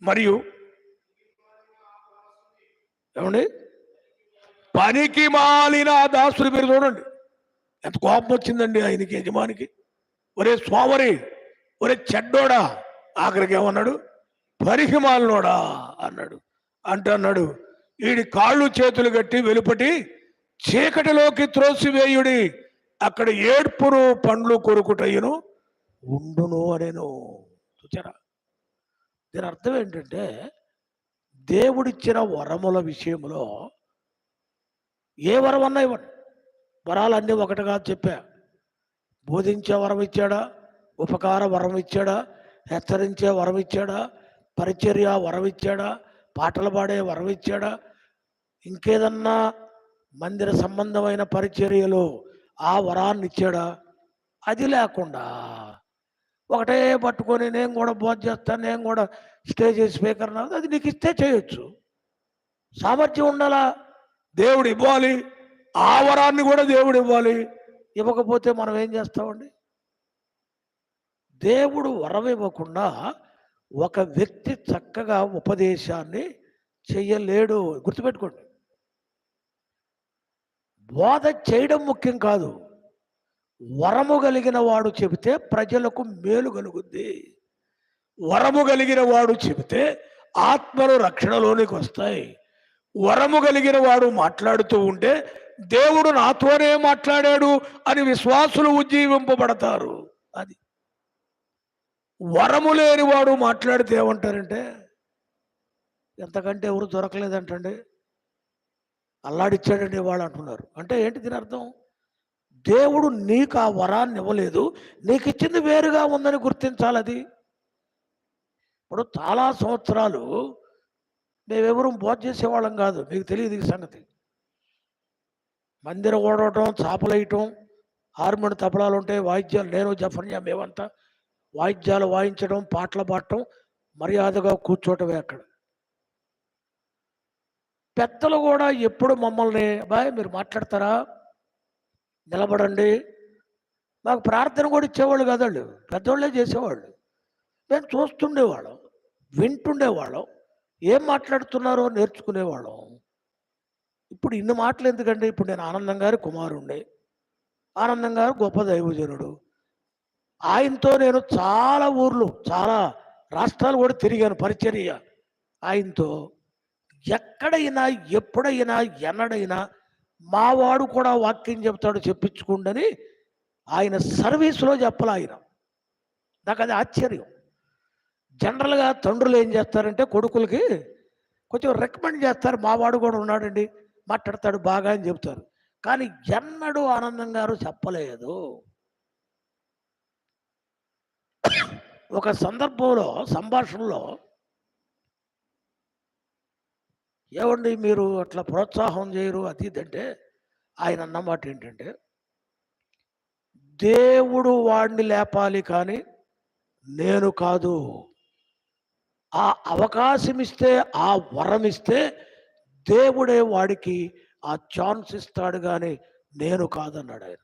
మరియు ఏమండి, పనికి మాలిన దాసుడి మీరు చూడండి, ఎంత కోపం వచ్చిందండి ఆయనకి, యజమానికి. ఒరే సోమరి, ఒరే చెడ్డోడా, ఆఖరికి ఏమన్నాడు? పనికి మాలినోడా అన్నాడు. అన్నాడు వీడి కాళ్ళు చేతులు కట్టి వెలుపటి చీకటిలోకి త్రోసివేయుడి, అక్కడ ఏడ్పును పండ్లు కొరుకుటయ్యను ఉండును అనేను. చూచారా? దీని అర్థం ఏంటంటే దేవుడిచ్చిన వరముల విషయంలో ఏ వరం అన్నా ఇవ్వండి, వరాలన్నీ ఒకటి కాదు చెప్పా. బోధించే వరం ఇచ్చాడా, ఉపకార వరం ఇచ్చాడా, హెచ్చరించే వరం ఇచ్చాడా, పరిచర్య వరం ఇచ్చాడా, పాటలు పాడే వరం ఇచ్చాడా, ఇంకేదన్నా మందిర సంబంధమైన పరిచర్యలో ఆ వరాన్ని ఇచ్చాడా? అది లేకుండా ఒకటే పట్టుకొని నేను కూడా బోధ చేస్తాను, నేను కూడా స్టేజ్ స్పీకర్, అది నీకు ఇస్తే చేయొచ్చు. సామర్థ్యం ఉండాలా, దేవుడు ఇవ్వాలి, ఆ వరాన్ని కూడా దేవుడు ఇవ్వాలి. ఇవ్వకపోతే మనం ఏం చేస్తామండి? దేవుడు వరం ఇవ్వకుండా ఒక వ్యక్తి చక్కగా ఉపదేశాన్ని చెయ్యలేడు. గుర్తుపెట్టుకోండి, బోధ చేయడం ముఖ్యం కాదు, వరము కలిగిన వాడు చెబితే ప్రజలకు మేలు కలుగుద్ది. వరము కలిగిన వాడు చెబితే ఆత్మలు రక్షణలోనికి వస్తాయి. వరము కలిగిన వాడు మాట్లాడుతూ ఉంటే దేవుడు నాతోనే మాట్లాడాడు అని విశ్వాసులు ఉజ్జీవింపబడతారు. అది వరము లేని వాడు మాట్లాడితే ఏమంటారంటే ఎంతకంటే ఎవరు దొరకలేదంటండి, అల్లాడిచ్చాడండి వాళ్ళు అంటున్నారు. అంటే ఏంటి దీని అర్థం? దేవుడు నీకు ఆ వరాన్ని ఇవ్వలేదు, నీకు ఇచ్చింది వేరుగా ఉందని గుర్తించాలి. అది ఇప్పుడు చాలా సంవత్సరాలు మేమెవరూ బోధ చేసేవాళ్ళం కాదు, మీకు తెలియదు ఈ సంగతి. మందిరం ఓడవటం, చాపలేయటం, హార్మోని తబలాలు ఉంటాయి, వాయిద్యాలు, నేను జఫన్యా మేమంతా వాయిద్యాలు వాయించడం, పాటలు పాడటం, మర్యాదగా కూర్చోటమే. అక్కడ పెద్దలు కూడా ఎప్పుడు మమ్మల్ని బాయ్ మీరు మాట్లాడతారా, నిలబడండి, మాకు ప్రార్థన కూడా ఇచ్చేవాళ్ళు కదండి, పెద్దవాళ్ళే చేసేవాళ్ళు. మేము చూస్తుండేవాళ్ళం, వింటుండేవాళ్ళం, ఏం మాట్లాడుతున్నారో నేర్చుకునేవాళ్ళం. ఇప్పుడు ఇన్ని మాటలు ఎందుకండి? ఇప్పుడు నేను ఆనందం గారి కుమారుణ్ణి, ఆనందం గారు గొప్ప దైవజనుడు, ఆయనతో నేను చాలా ఊర్లు, చాలా రాష్ట్రాలు కూడా తిరిగాను పరిచర్య ఆయనతో. ఎక్కడైనా ఎప్పుడైనా ఎన్నడైనా మావాడు కూడా వాక్యం చెప్తాడు చెప్పించుకుండని ఆయన సర్వీసులో చెప్పాలి ఆయన. నాకు అది ఆశ్చర్యం. జనరల్గా తండ్రులు ఏం చేస్తారంటే కొడుకులకి కొంచెం రికమెండ్ చేస్తారు, మావాడు కూడా ఉన్నాడండి మాట్లాడతాడు బాగా అని చెప్తారు. కానీ ఎన్నడూ ఆనందం గారు చెప్పలేదు. ఒక సందర్భంలో సంభాషణలో ఏమండి మీరు అట్లా ప్రోత్సాహం చేయరు అది ఇదంటే ఆయన అన్నమాట ఏంటంటే దేవుడు వాడిని లేపాలి కానీ నేను కాదు. ఆ అవకాశం ఇస్తే, ఆ వరం ఇస్తే దేవుడే వాడికి ఆ ఛాన్స్ ఇస్తాడు కానీ నేను కాదన్నాడు ఆయన.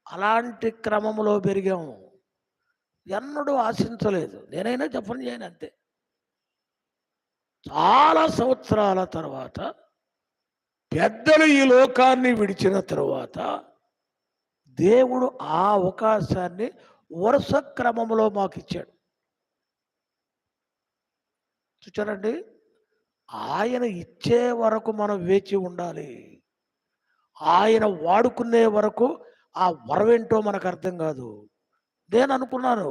అలాంటి క్రమంలో పెరిగాము, ఎన్నడూ ఆశించలేదు. నేనైనా చెప్పని చేయను అంతే. చాలా సంవత్సరాల తర్వాత పెద్దలు ఈ లోకాన్ని విడిచిన తర్వాత దేవుడు ఆ అవకాశాన్ని వరుస క్రమంలో మాకు ఇచ్చాడు. చూచారండి, ఆయన ఇచ్చే వరకు మనం వేచి ఉండాలి. ఆయన వాడుకునే వరకు ఆ వరవేంటో మనకు అర్థం కాదు. నేను అనుకున్నాను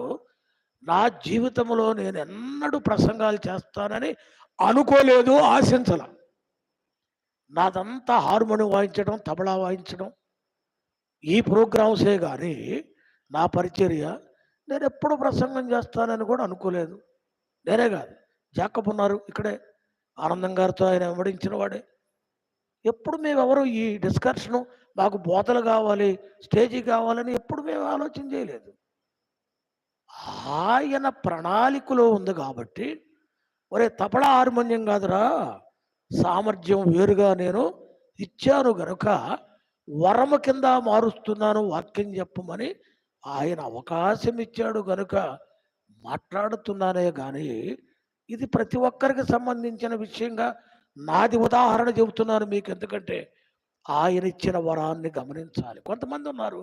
నా జీవితంలో నేను ఎన్నడూ ప్రసంగాలు చేస్తానని అనుకోలేదు, ఆశించాల. నాదంతా హార్మోనియం వాయించడం, తబలా వాయించడం, ఈ ప్రోగ్రామ్సే కానీ నా పరిచర్య నేను ఎప్పుడు ప్రసంగం చేస్తానని కూడా అనుకోలేదు. నేనే కాదు, జాకబ్ ఉన్నారు ఇక్కడే, ఆనందం గారితో ఆయన వెంబడించిన వాడే. ఎప్పుడు మేమెవరు ఈ డిస్కషను మాకు బోతలు కావాలి, స్టేజీ కావాలని ఎప్పుడు మేము ఆలోచన చేయలేదు. ఆయన ప్రణాళికలో ఉంది కాబట్టి, ఒరే తపడా హార్మోనియం కాదురా, సామర్థ్యం వేరుగా నేను ఇచ్చాను గనుక వరము కింద మారుస్తున్నాను వాక్యం చెప్పమని ఆయన అవకాశం ఇచ్చాడు గనుక మాట్లాడుతున్నానే కానీ ఇది ప్రతి ఒక్కరికి సంబంధించిన విషయంగా నాది ఉదాహరణ చెబుతున్నాను మీకు. ఎందుకంటే ఆయన ఇచ్చిన వరాన్ని గమనించాలి. కొంతమంది ఉన్నారు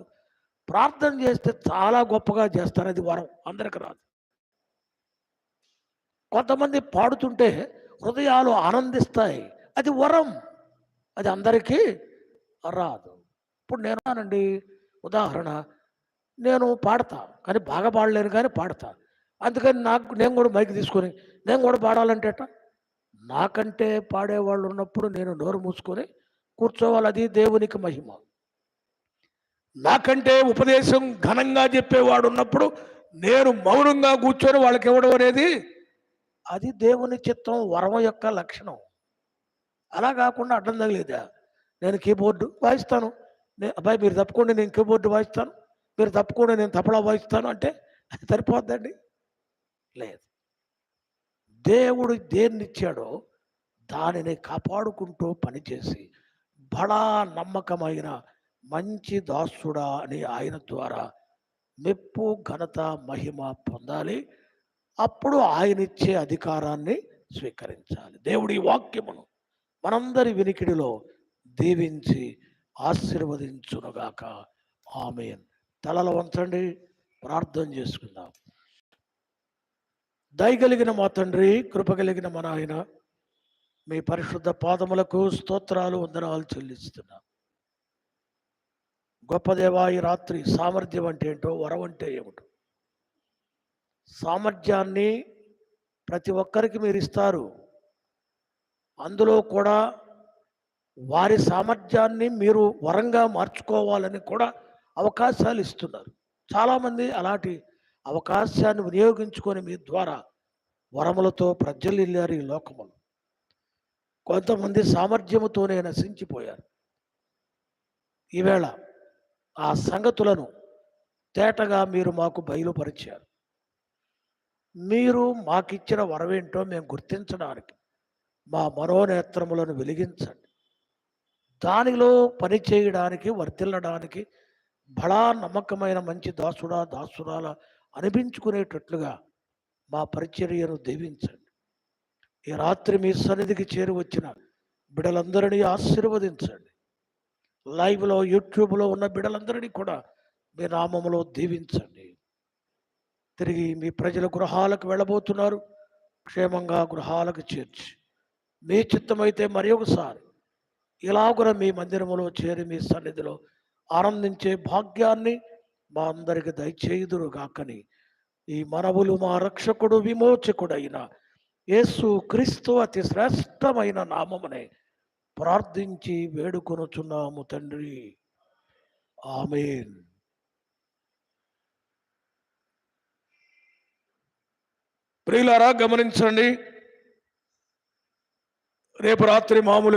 ప్రార్థన చేస్తే చాలా గొప్పగా చేస్తారు, అది వరం, అందరికి రాదు. కొంతమంది పాడుతుంటే హృదయాలు ఆనందిస్తాయి, అది వరం, అది అందరికీ రాదు. ఇప్పుడు నేనండి ఉదాహరణ, నేను పాడతా కానీ బాగా పాడలేను కానీ పాడతా. అందుకని నేను కూడా మైక్ తీసుకొని నేను కూడా పాడాలంటే నాకంటే పాడేవాళ్ళు ఉన్నప్పుడు నేను నోరు మూసుకొని కూర్చోవాలి, అది దేవునికి మహిమ. నాకంటే ఉపదేశం ఘనంగా చెప్పేవాడు ఉన్నప్పుడు నేను మౌనంగా కూర్చొని వాళ్ళకి ఇవ్వడం అనేది అది దేవుని చిత్తం, వరం యొక్క లక్షణం. అలా కాకుండా అడ్డం తగిలేదా, నేను కీబోర్డు వాయిస్తాను, అబ్బాయి మీరు తప్పుకోండి నేను కీబోర్డు వాయిస్తాను, మీరు తప్పుకోండి నేను తపలా వాయిస్తాను అంటే సరిపోద్దండి? లేదు. దేవుడు దేన్నిచ్చాడో దానిని కాపాడుకుంటూ పనిచేసి బడా నమ్మకమైన మంచి దాసుడా అని ఆయన ద్వారా మెప్పు ఘనత మహిమ పొందాలి. అప్పుడు ఆయన ఇచ్చే అధికారాన్ని స్వీకరించాలి. దేవుడి వాక్యమును మనందరి వినికిడిలో దీవించి ఆశీర్వదించునుగాక. ఆమేన్. తలలు వంచండి, ప్రార్థన చేసుకుందాం. దయగలిగిన మా తండ్రి, కృపగలిగిన మా నాయన, మీ పరిశుద్ధ పాదములకు స్తోత్రాలు వందనాలు చెల్లిస్తున్నా. గొప్ప దేవా, ఈ రాత్రి సామర్థ్యం అంటే ఏంటో, వరం అంటే ఏమిటో, సామర్థ్యాన్ని ప్రతి ఒక్కరికి మీరు ఇస్తారు. అందులో కూడా వారి సామర్థ్యాన్ని మీరు వరంగా మార్చుకోవాలని కూడా అవకాశాలు ఇస్తున్నారు. చాలామంది అలాంటి అవకాశాన్ని వినియోగించుకొని మీ ద్వారా వరములతో ప్రజ్వలిల్లారు ఈ లోకములు. కొంతమంది సామర్థ్యముతోనే నశించిపోయారు. ఈవేళ ఆ సంగతులను తేటగా మీరు మాకు బయలుపరిచారు. మీరు మాకిచ్చిన వరమేంటో మేము గుర్తించడానికి మా మనోనేత్రములను వెలిగించండి. దానిలో పని చేయడానికి, వర్తిల్లడానికి బడా నమ్మకమైన మంచి దాసుడా దాసురాల అనిపించుకునేటట్లుగా మా పరిచర్యను దీవించండి. ఈ రాత్రి మీ సన్నిధికి చేరి వచ్చిన బిడలందరినీ ఆశీర్వదించండి. లైవ్లో యూట్యూబ్లో ఉన్న బిడలందరినీ కూడా మీ నామములో దీవించండి. తిరిగి మీ ప్రజల గృహాలకు వెళ్ళబోతున్నారు, క్షేమంగా గృహాలకు చేర్చి మీ చిత్తమైతే మరి ఒకసారి ఇలాగున మీ మందిరములో చేరి మీ సన్నిధిలో ఆనందించే భాగ్యాన్ని మా అందరికి దయచేయుదురు గాకని ఈ మనవులు మా రక్షకుడు విమోచకుడైన యేసు క్రీస్తు అతి శ్రేష్టమైన నామమునే ప్రార్థించి వేడుకొనుచున్నాము తండ్రి. ఆమేన్. ప్రియులారా గమనించండి, రేపు రాత్రి మామూలుగా